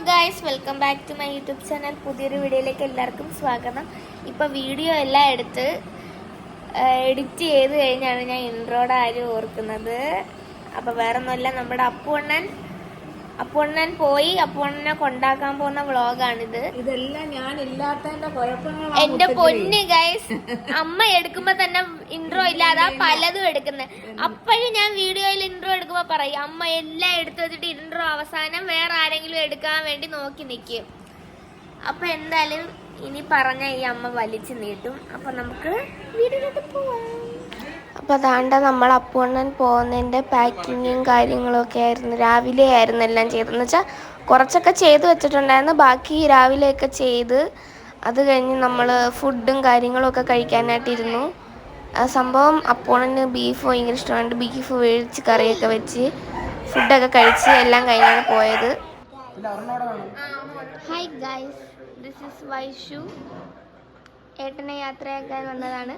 Guys, welcome back to my YouTube channel. പുതിയൊരു വീഡിയോയിലേക്ക് എല്ലാവർക്കും സ്വാഗതം. ഇപ്പോൾ വീഡിയോ എല്ലാം എടുത്ത് എഡിറ്റ് ചെയ്ത് കഴിഞ്ഞാണ് ഞാൻ ഇൻട്രോയുടെ കാര്യം ഓർക്കുന്നത്. അപ്പോൾ വേറെ ഒന്നുമല്ല, നമ്മുടെ അപ്പുണ്ണൻ പോയി അപ്പുണ്ണനെ കൊണ്ടാക്കാൻ പോകുന്ന വ്ളോഗാണിത്. ഇതെല്ലാം ഞാൻ ഇല്ലാത്തതിന്റെ കുഴപ്പങ്ങളാണ്. എന്റെ പൊന്ന് ഗൈസ്, അമ്മ എടുക്കുമ്പോ തന്നെ ഇൻട്രോ ഇല്ലാതെ പലതും എടുക്കുന്നത്. അപ്പോഴും ഞാൻ വീഡിയോയിൽ ഇൻട്രോ എടുക്കുമ്പോ പറയും, അമ്മ എല്ലാം എടുത്തു വെച്ചിട്ട് ഇൻട്രോ അവസാനം വേറെ ആരെങ്കിലും എടുക്കാൻ വേണ്ടി നോക്കി നിൽക്കും. അപ്പൊ എന്തായാലും ഇനി പറഞ്ഞ ഈ അമ്മ വലിച്ചു നീട്ടും. അപ്പൊ നമുക്ക് വീഡിയോയിലോട്ട് പോവാം. അപ്പോൾ അതാണ്ട് നമ്മൾ അപ്പുണ്ണൻ പോകുന്നതിൻ്റെ പാക്കിങ്ങും കാര്യങ്ങളൊക്കെ ആയിരുന്നു. രാവിലെ ആയിരുന്നു എല്ലാം ചെയ്തതെന്ന് വെച്ചാൽ കുറച്ചൊക്കെ ചെയ്ത് വെച്ചിട്ടുണ്ടായിരുന്നു. ബാക്കി രാവിലെയൊക്കെ ചെയ്ത് അത് കഴിഞ്ഞ് നമ്മൾ ഫുഡും കാര്യങ്ങളൊക്കെ കഴിക്കാനായിട്ടിരുന്നു. സംഭവം അപ്പുണ്ണന് ബീഫ് ഭയങ്കര ഇഷ്ടമുണ്ട്. ബീഫ് വേവിച്ച് കറിയൊക്കെ വെച്ച് ഫുഡൊക്കെ കഴിച്ച് എല്ലാം കഴിഞ്ഞാണ് പോയത്. Hi guys, this is Vaishu. ഏട്ടനെ യാത്രയാക്കാൻ വന്നതാണ്.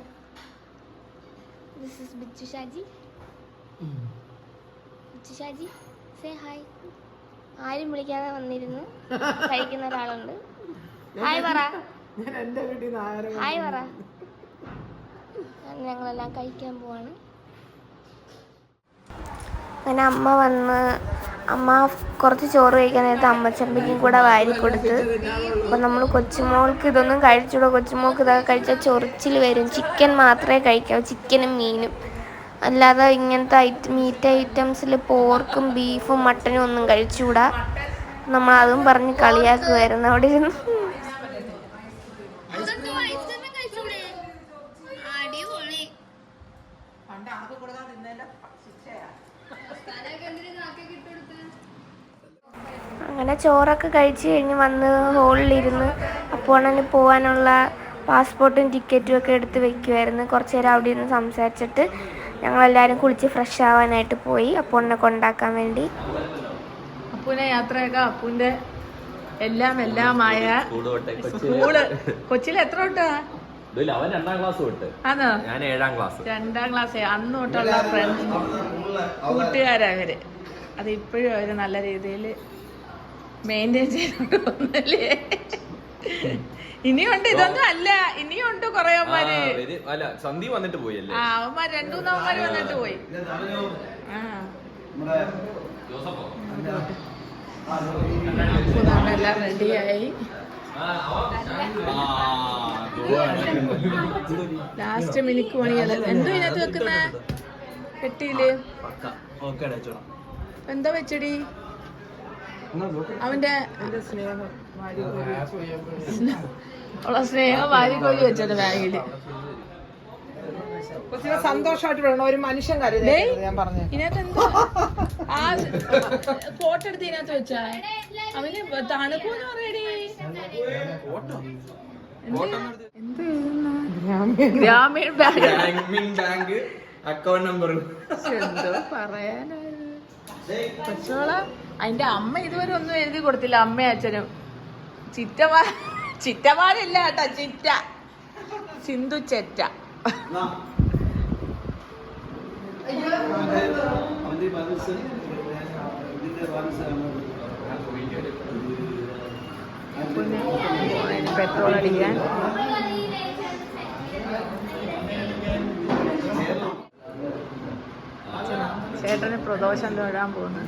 This is Bichu Shaji. Bichu Shaji, say hi. ആരും വിളിക്കാതെ വന്നിരുന്നു. കഴിക്കുന്ന ഒരാളുണ്ട്. ഹായ് പറ. ഹായ് പറ. ഞങ്ങളെല്ലാം കഴിക്കാൻ പോവാണ്. അങ്ങനെ അമ്മ കുറച്ച് ചോറ് കഴിക്കാൻ നേരത്തെ അമ്മച്ചമ്പിക്കും കൂടെ വാരി കൊടുത്ത്. അപ്പോൾ നമ്മൾ കൊച്ചുമോൾക്ക് ഇതൊന്നും കഴിച്ചുകൂടാ, കൊച്ചുമോൾക്ക് ഇതൊക്കെ കഴിച്ചാൽ ചൊറിച്ചിൽ വരും. ചിക്കൻ മാത്രമേ കഴിക്കാവൂ, ചിക്കനും മീനും. അല്ലാതെ ഇങ്ങനത്തെ മീറ്റ് ഐറ്റംസിൽ പോർക്കും ബീഫും മട്ടനും ഒന്നും കഴിച്ചുകൂടാ. നമ്മളതും പറഞ്ഞ് കളിയാക്കുമായിരുന്നു അവിടെ ഇരുന്ന്. അങ്ങനെ ചോറൊക്കെ കഴിച്ച് കഴിഞ്ഞ് വന്ന് ഹോളിലിരുന്ന് അപ്പുണ്ണന് പോകാനുള്ള പാസ്പോർട്ടും ടിക്കറ്റും ഒക്കെ എടുത്ത് വെക്കുമായിരുന്നു. കുറച്ച് നേരം അവിടെ ഇരുന്ന് സംസാരിച്ചിട്ട് ഞങ്ങളെല്ലാവരും കുളിച്ച് ഫ്രഷ് ആവാനായിട്ട് പോയി അപ്പുണ്ണനെ കൊണ്ടാക്കാൻ വേണ്ടി. അപ്പൂനെ യാത്രയൊക്കെ അപ്പൂന്റെ എല്ലാമായ സ്കൂള് കൊച്ചിയിൽ എത്ര തൊട്ടാ? അവൻ 2ാം ക്ലാസ് തൊട്ട്, ഞാൻ 7ാം ക്ലാസ്. 2ാം ക്ലാസ് അന്ന് തൊട്ടുള്ള ഫ്രണ്ട്സ് കൂട്ടുകാരവര്. അത് ഇപ്പോഴും അവര് നല്ല രീതിയിൽ മെയിൻറ്റെയിൻ ചെയ്തോണ്ട് വന്നല്ലേ. ഇനിയുണ്ട്, ഇതൊന്നും അല്ല, ഇനിയുണ്ട് കൊറേ അവന്മാര്. സന്ദീപ് വന്നിട്ട് പോയല്ലേ? അവന്മാർ 2-3 അവന്മാര് വന്നിട്ട് പോയി. എല്ലാം റെഡിയായി. ലാസ്റ്റ് മിനിക്ക് പണികള്. എന്തോ ഇതിനകത്ത് വെക്കുന്ന പെട്ടിയില് എന്താ വെച്ചടി? അവന്റെ സ്നേഹം വാരിക്കോരി വെച്ചത് ബാഗില്. സന്തോഷമായിട്ട് വേണം ഒരു മനുഷ്യൻ ഇതിനകത്ത് എന്താ ആ ഫോട്ടോ എടുത്ത് ഇതിനകത്ത് വെച്ചാ അവന് തണുപ്പെന്ന് പറയടി. ഗ്രാമീൺ ബാങ്ക് അക്കൗണ്ട് നമ്പർ എന്തോ പറയാനാ കൊച്ചോള. അതിന്റെ അമ്മ ഇതുവരെ ഒന്നും എഴുതി കൊടുത്തില്ല, അമ്മയും അച്ഛനും. ചിറ്റമാരില്ല കേട്ടോ, ചിറ്റ സിന്ധു ചെറ്റ. പെട്രോൾ അടിക്കാൻ ചേട്ടന് പ്രദോഷം തൊഴാൻ പോകുന്നു.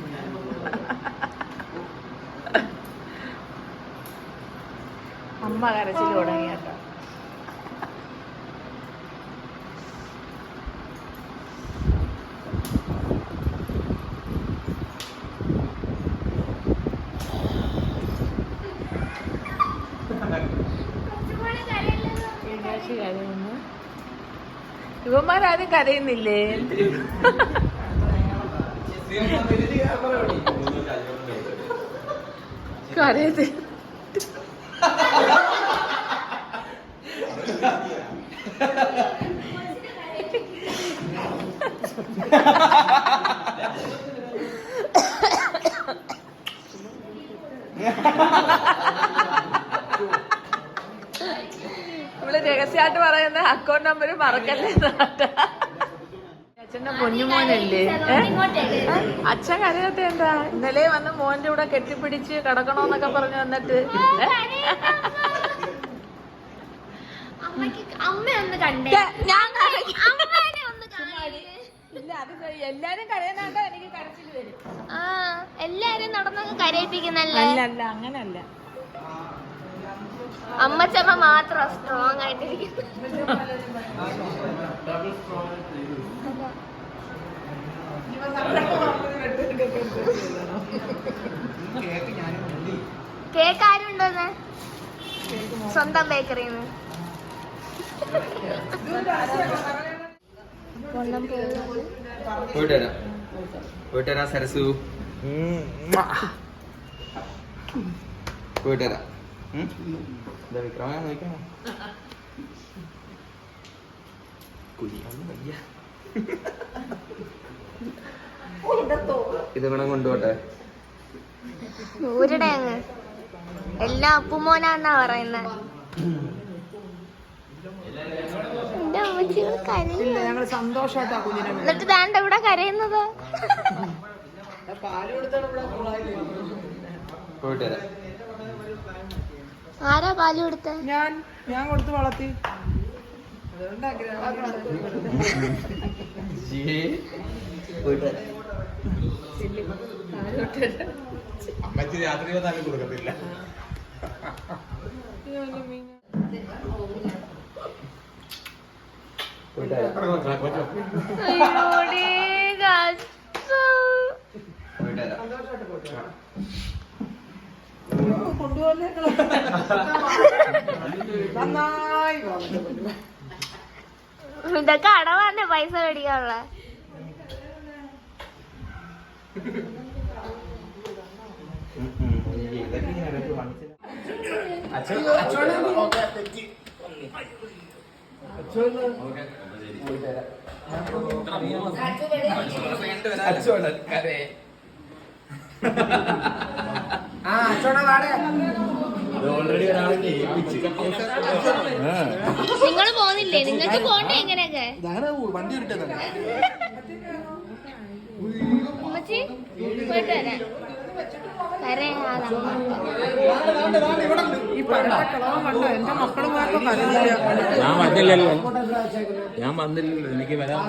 അമ്മ കരച്ചിൽ തുടങ്ങി കേട്ടോ. കരയുന്നു. ഇവന്മാരാരും കരയുന്നില്ലേ? കരയത് ഇവിടെ രഹസ്യമായിട്ട് പറയുന്ന അക്കൗണ്ട് നമ്പർ മറക്കല്ലേ. അച്ഛന്റെ പൊന്നുമോനല്ലേ അച്ഛൻ കരയത്തെ എന്താ? ഇന്നലെ വന്ന് മോന്റെ കൂടെ കെട്ടിപ്പിടിച്ച് കിടക്കണോന്നൊക്കെ പറഞ്ഞു വന്നിട്ട് അമ്മയൊന്ന് കണ്ടേ ഇല്ല അത് എല്ലാരും കരയാനാണ്ട എനിക്ക് കരച്ചിൽ വരും. ആ എല്ലാരും നടന്നൊക്കെ കരയിപ്പിക്കുന്നല്ലേ? അല്ല അല്ല അങ്ങനല്ല. അമ്മച്ചമ്മ മാത്രം സ്ട്രോങ് ആയിട്ടിരിക്കുന്നു. കേക്ക് ആരും ഉണ്ടോന്ന്? സ്വന്തം ബേക്കറിന്ന് പോയിട്ട് വരാം സരസു. പോയിട്ട് വരാം. വിക്രമ നോക്കണം ഇതുകൂടെ കൊണ്ടുപോട്ടെ. ഊരുടെ അങ്ങ് എല്ലാം അപ്പുമോനാന്നാ പറയുന്നത്. എന്റെ അമ്മച്ചികൾ കരയുന്നു. ഞങ്ങള് സന്തോഷമായിട്ടാ കുഞ്ഞിനെ എന്നിട്ട് താണ്ട ഇവിടെ കരയുന്നത്. പാല് കൊടുത്താണ് ഇവിടെ പോയിട്ട് വരാം. ആരാ പാല് കൊടുത്ത? ഞാൻ കൊടുത്ത് വളർത്തി. അമ്മച്ചി രാത്രി വന്നാലും കൊടുക്കത്തില്ല. ഇതൊക്കെ അടവാന്നെ പൈസ മേടിക്കാനുള്ള. നിങ്ങൾ പോന്നില്ലേ? നിങ്ങൾക്ക് പോണ്ടേ എങ്ങനെയൊക്കെ? വണ്ടി കിട്ടുന്നത് അമ്മച്ചി പോയിട്ട് വരാം. ഈ പണ്ടത്തെ കളവൻ കണ്ടോ? എന്റെ മക്കളുമാർക്ക് കരയില്ല. ഞാൻ വന്നില്ലല്ലോ. എനിക്ക് വരാൻ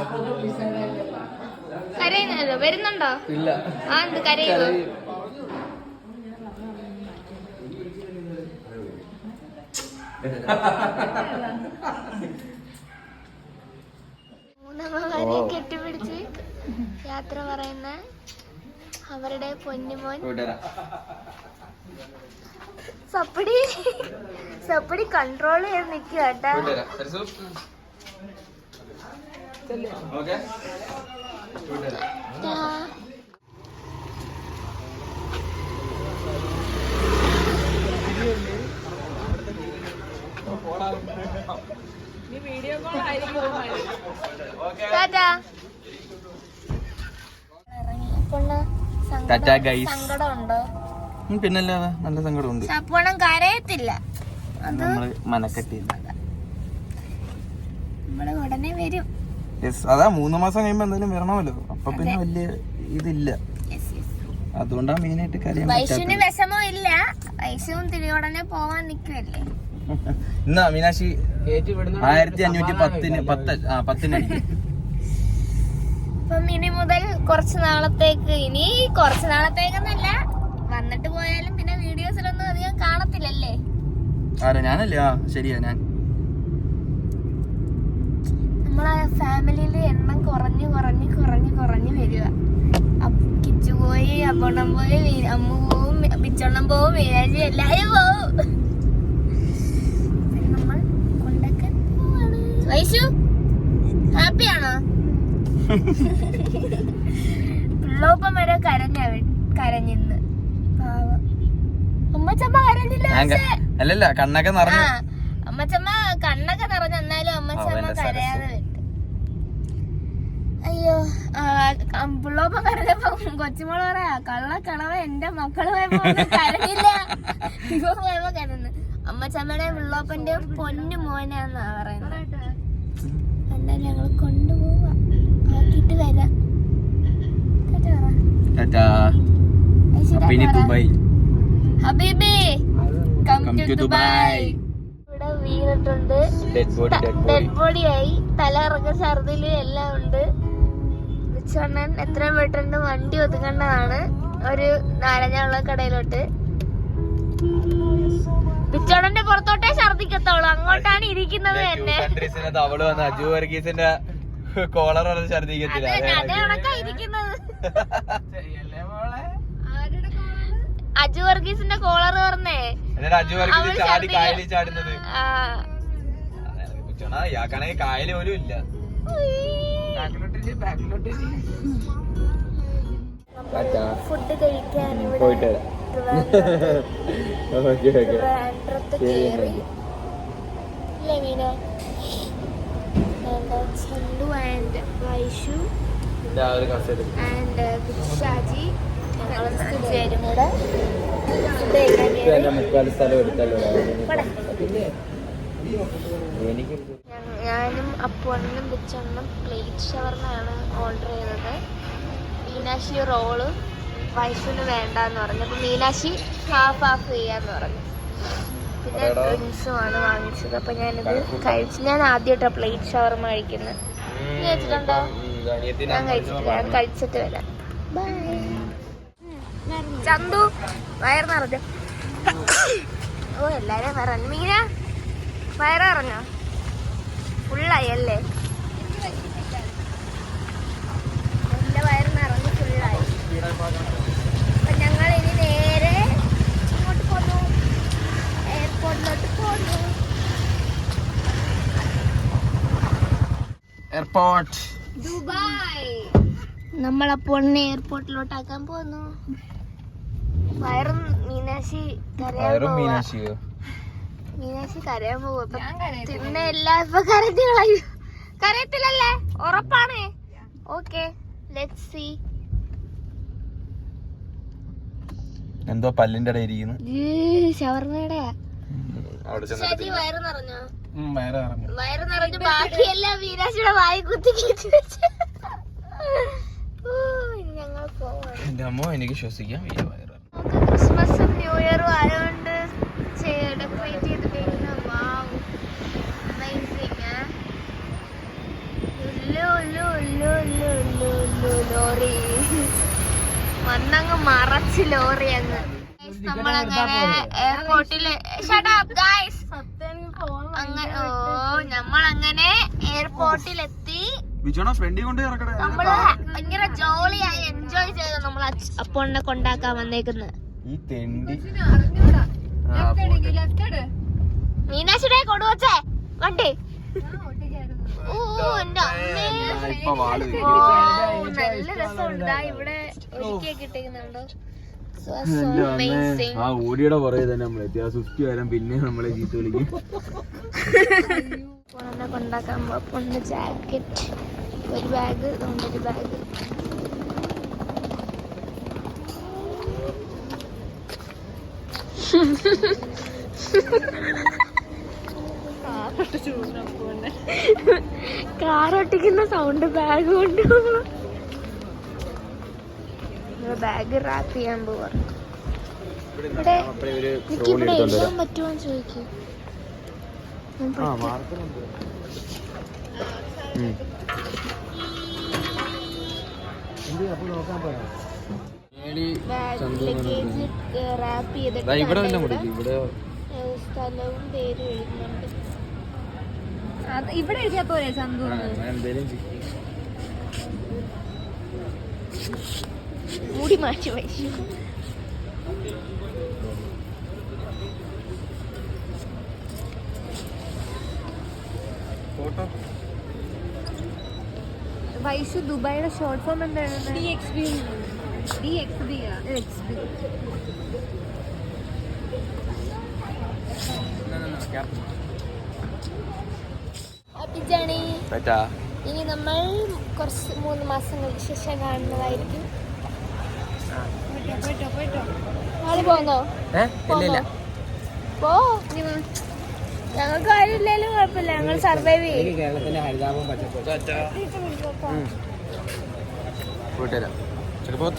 കരയുന്നല്ലോ. വരുന്നുണ്ടോ? ഇല്ല. ആ എന്ത് കരയുമോ? മൂന്നമ്മമാരെ കെട്ടിപ്പിടിച്ച് യാത്ര പറയുന്ന അവരുടെ പൊന്നുമോൻ സപ്പടി കൺട്രോൾ ചെയ്ത് നിൽക്കുക കേട്ടാ. വീഡിയോ കോൾ ആയിരിക്കും. സങ്കടമുണ്ടോ? പിന്നല്ലാതെ നല്ല സങ്കടമുണ്ട്. സപ്പോണം കരയത്തില്ല. അത് മനക്കെട്ടി നമ്മള് ഉടനെ വരും. അതാ 3 മാസം കഴിയുമ്പോ എന്തായാലും വരണമല്ലോ. അപ്പൊ പിന്നെ വലിയ ഇതില്ല. അതുകൊണ്ടാണ് മെയിനായിട്ട് കാര്യം. വൈശുവിന് വിഷമോ ഇല്ല. വൈശുവും തിരിയോടനെ പോവാൻ നിക്കുവല്ലേ. ഇന്നാ മീനാക്ഷി 1510 അടിക്കും. അപ്പം ഇനി മുതൽ കുറച്ച് നാളത്തേക്കെന്നല്ല, വന്നിട്ട് പോയാലും പിന്നെ വീഡിയോസിലൊന്നും അധികം കാണത്തില്ലല്ലേ. ആരാ? ഞാനല്ലേ? ആ ശരിയാ. ഞാൻ നമ്മളെ ഫാമിലിയിലെ എണ്ണം കുറഞ്ഞു വരിക. കിച്ചു പോയി, അപ്പോണ്ണം പോയി, അമ്മ പോവും, പിച്ചോണ്ണം പോവും, മീനാജി എല്ലാരും പോവും. നമ്മൾ കൊണ്ടൊക്കെ പോവാണ്. വൈശു ഹാപ്പിയാണോ? പിള്ളോപ്പം വരെ കരഞ്ഞിന്ന്. പാവം അമ്മച്ചമ്മ കരഞ്ഞില്ല. അല്ലല്ല, കണ്ണൊക്കെ നിറഞ്ഞു. അമ്മച്ചമ്മ കണ്ണൊക്കെ നിറഞ്ഞു. എന്നാലും അമ്മച്ചമ്മ കരയാതെ വിട്ടു. അയ്യോ, പിള്ളോപ്പം കരഞ്ഞപ്പോ കൊച്ചുമോള് പറയാ, കള്ളക്കളവ എന്റെ മക്കള് പോയപ്പോ കരഞ്ഞില്ല, ഇപ്പൊ പോയപ്പോ കരഞ്ഞു. അമ്മച്ചമ്മയുടെ പിള്ളോപ്പന്റെ പൊന്നു മോനാന്നാ പറയുന്നത്. എന്തായാലും ഞങ്ങള് കൊണ്ടുപോവാ. നോക്കിയിട്ട് വരാം. ടാറ്റാ. അപ്പൊ ഇനി ദുബായ്. ഹബീബി Come to Dubai. ഇവിടെ വീണിട്ടുണ്ട്. ഡെഡ് ഡെഡ് ബോഡി ആയി. തലകറക്ക ഛർദില് എല്ലാം ഉണ്ട്. വിച്ചണ്ണൻ എത്രയും പെട്ടെന്ന് വണ്ടി ഒതുക്കേണ്ടതാണ് ഒരു നാരഞ്ഞുള്ള കടയിലോട്ട്. വിച്ചണ്ണന്റെ പുറത്തോട്ടേ ഛർദിക്കത്തോളൂ, അങ്ങോട്ടാണ് ഇരിക്കുന്നത് തന്നെ. അവള് വന്ന് അജു വർഗീസിന്റെ കോളർ ഛർദിക്കത്തില്ല. അതേ കണക്കാ ഇരിക്കുന്നത്. അജു വർഗീസിന്റെ കോളർ പറഞ്ഞേ അജു വർഗീസ് ചാടി കായലിൽ ചാടുന്നത്. ഇയാൾക്കാണെങ്കിൽ കായല് പോലും ഇല്ല. ഫുഡ് കഴിക്കാൻ പോയിട്ട് ചന്തു ആൻഡ് വൈഷു ആൻഡ് ഷാജി ചേരും കൂടെ ഫുഡ് കഴിക്കാൻ. മുക്കാൽ സ്ഥലം എടുത്തല്ലോ. ഞാനും അപ്പുണ്ണനും ബിച്ചണ്ണും പ്ലേറ്റ് ഷവർമ്മയാണ് ഓർഡർ ചെയ്തത്. മീനാക്ഷി റോള് വൈഫിന് വേണ്ടാന്ന് പറഞ്ഞു. അപ്പൊ മീനാക്ഷി ഹാഫ് ചെയ്യാന്ന് പറഞ്ഞു. പിന്നെ ഡ്രിങ്ക്സുമാണ് വാങ്ങിച്ചത്. അപ്പൊ ഞാനിത് കഴിച്ചു. ഞാൻ ആദ്യമായിട്ടാണ് പ്ലേറ്റ് ഷവർമ്മ കഴിക്കുന്നത്. നീ കഴിച്ചിട്ടുണ്ടോ? ഞാൻ കഴിച്ചിട്ടില്ല. ഞാൻ കഴിച്ചിട്ട് വരാം. ബൈ. ചന്തു വയർ നിറഞ്ഞു. ഓ എല്ലാരും പറഞ്ഞു. മീന വയറ് നിറഞ്ഞോ? ഫുള്ളായി അല്ലേ? എന്റെ വയറ് നിറഞ്ഞ് ഫുള്ളായി. അപ്പൊ ഞങ്ങൾ ഇനി നേരെ ഇങ്ങോട്ട് പോന്നു, എയർപോർട്ടിലോട്ട് പോന്നു. Airport Dubai. നമ്മളപ്പോൾ എയർപോർട്ടിലോട്ടാക്കാൻ പോന്നു. വയറും മീനാക്ഷി കരയാൻ പോവാ. മീനാക്ഷി കരയാൻ പോവാ. തിന്ന എല്ലാ ഇപ്പൊ കരയത്തില്ലല്ലേ? ഉറപ്പാണ്. Okay, let's see. എന്തോ പല്ലിന്റെ ഇടയിൽ ഇരിക്കുന്നു. ഷവർമ്മയുടെ ചേച്ചി വയറ് നിറഞ്ഞോ? വയറ് നിറഞ്ഞു. ബാക്കിയെല്ലാം മീനാക്ഷിയുടെ വായി കുത്തി കയറ്റി വെച്ച് ഞങ്ങൾ പോവാണ്. എന്റെ അമ്മ എനിക്ക് ശ്വസിക്കാൻ വയ്യ വയറ്. ക്രിസ്മസും ന്യൂ ഇയറും ആയതുകൊണ്ട് ഡെക്കറേറ്റ് ചെയ്തിട്ടേക്കുന്ന. വാവ്, അമേസിങ്. ലോറി വന്നങ്ങ് മറച്ച് ലോറി അങ്ങ്. നമ്മളങ്ങനെ എയർപോർട്ടില് നമ്മളങ്ങനെ എയർപോർട്ടിലെത്തി. നമ്മള് ഭയങ്കര ജോളിയായി എൻജോയ് ചെയ്തു. നമ്മൾ അപ്പോണ്ണെ കൊണ്ടാക്കാൻ വന്നേക്കുന്നത്. ഈ തെണ്ടി മീനാക്ഷിയുടെ കൊടുവച്ചേ വണ്ടി. ഓ എന്റെ അമ്മേ, നല്ല രസമുണ്ട്. ഇവിടെ ഒരുക്കിയൊക്കെ ഇട്ടേക്കുന്നുണ്ടോ? ആ ഓടിയുടെ പുറകെ തന്നെ നമ്മളെത്തി. ആ സ്വിഫ്റ്റ് വരാൻ പിന്നെ നമ്മളെ ചീത്ത വിളിക്കും. ഫോണെന്നെ കൊണ്ടാക്കാൻ പൊണ്ണ് ജാക്കറ്റ്, ഒരു ബാഗ്, ഒരു ബാഗ്. കാറൊട്ടിക്കുന്ന സൗണ്ട് ബാഗ് കൊണ്ട്. ബാഗ് റാപ്പ് ചെയ്യാൻ പോവാ. ഇവിടെ എനിക്കിവിടെ എഴുതാൻ പറ്റുമോന്ന് ചോദിക്കും. ലഗേജ് റാപ്പ് ചെയ്തിട്ട് സ്ഥലവും പേരും എഴുതുന്നുണ്ട്. ഇവിടെ എഴുതിയാ പോരെ ചന്തു? മൂടി മാറ്റി വയ്ക്കും. വൈഷു ദുബായിയുടെ ഷോർട്ട് ഫോം എന്താണ്? ഇനി നമ്മൾ കുറച്ച് 3 മാസങ്ങൾക്ക് ശേഷം കാണുന്നതായിരിക്കും. നാളെ പോന്നോ? പോ. ഞങ്ങൾക്ക് ആരില്ലേലും കുഴപ്പമില്ല, ഞങ്ങൾ സർവൈവ് ചെയ്യും. കേരളത്തിന്റെ ഹരിതാപം പച്ചപ്പ്. പോയിട്ട് വരാം ചിലപ്പോ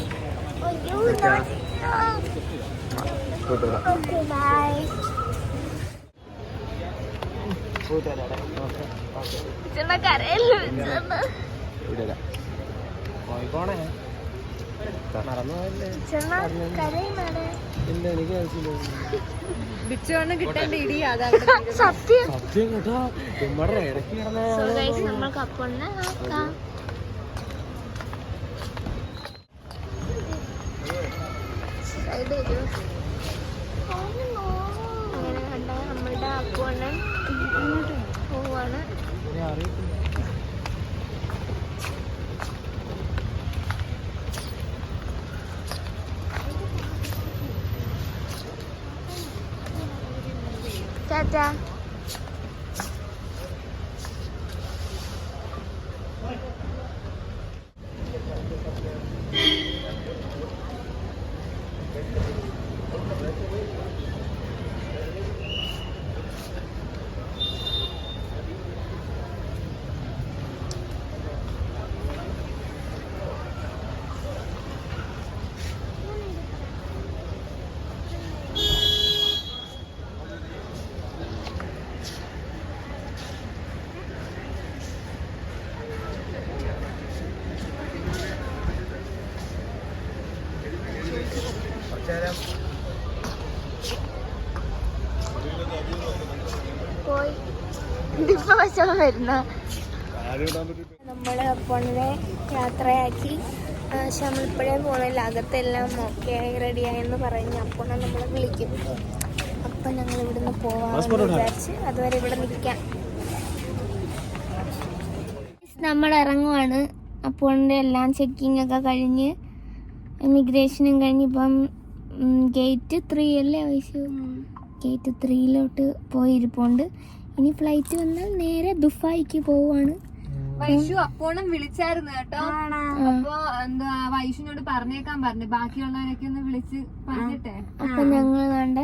നമ്മൾക്ക് അപ്പൊണ്ണ നോക്കാം. അങ്ങനെ കണ്ട നമ്മളുടെ അപ്പോണ്ണൻ പോവാണ്. ടാറ്റാ. പോയി ഇപ്പൊ വിഷമം വരുന്ന നമ്മള് അപ്പോഴേ യാത്രയാക്കി. പക്ഷെ നമ്മളിപ്പോഴേ പോകണില്ല, അകത്തെല്ലാം ഓക്കെ ആയി റെഡിയായെന്ന് പറഞ്ഞ് അപ്പോൾ നമ്മളെ വിളിക്കും. അപ്പം ഞങ്ങൾ ഇവിടുന്ന് പോവാമെന്ന് വിചാരിച്ച് അതുവരെ ഇവിടെ നിൽക്കാം. നമ്മൾ ഇറങ്ങുവാണ്. അപ്പോഴിൻ്റെ എല്ലാം ചെക്കിംഗ് ഒക്കെ കഴിഞ്ഞ് ഇമിഗ്രേഷനും കഴിഞ്ഞ് ഇപ്പം ഗേറ്റ് 3 അല്ലേ വയസ്സ്, ഗേറ്റ് 3 പോയിരിപ്പുണ്ട്. ഇനി ഫ്ലൈറ്റ് വന്നാൽ നേരെ ദുബായിക്ക് പോവാണ്. വൈഷു അപ്പോണം വിളിച്ചായിരുന്നു കേട്ടോ. അപ്പൊ എന്താ വൈഷുനോട് പറഞ്ഞേക്കാൻ പറഞ്ഞു, ബാക്കിയുള്ളവരൊക്കെ ഒന്ന് വിളിച്ച് പറഞ്ഞിട്ടേ. അപ്പൊ ഞങ്ങൾ വേണ്ട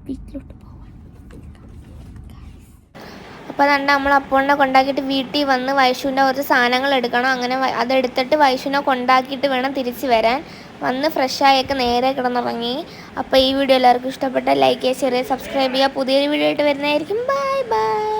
വീട്ടിലോട്ട് പോവാൻ. അപ്പൊ നമ്മൾ അപ്പോണിനെ കൊണ്ടാക്കിയിട്ട് വീട്ടിൽ വന്ന് വൈഷുവിൻ്റെ കുറച്ച് സാധനങ്ങൾ എടുക്കണം. അങ്ങനെ അതെടുത്തിട്ട് വൈഷുവിനെ കൊണ്ടാക്കിയിട്ട് വേണം തിരിച്ച് വരാൻ. വന്ന് ഫ്രഷായൊക്കെ നേരെ കിടന്നുറങ്ങി. അപ്പോൾ ഈ വീഡിയോ എല്ലാവർക്കും ഇഷ്ടപ്പെട്ട ലൈക്ക് ചെയ്യുക, ഷെയർ ചെയ്യുക, സബ്സ്ക്രൈബ് ചെയ്യുക. പുതിയൊരു വീഡിയോ ആയിട്ട് വരുന്നതായിരിക്കും. Bye bye.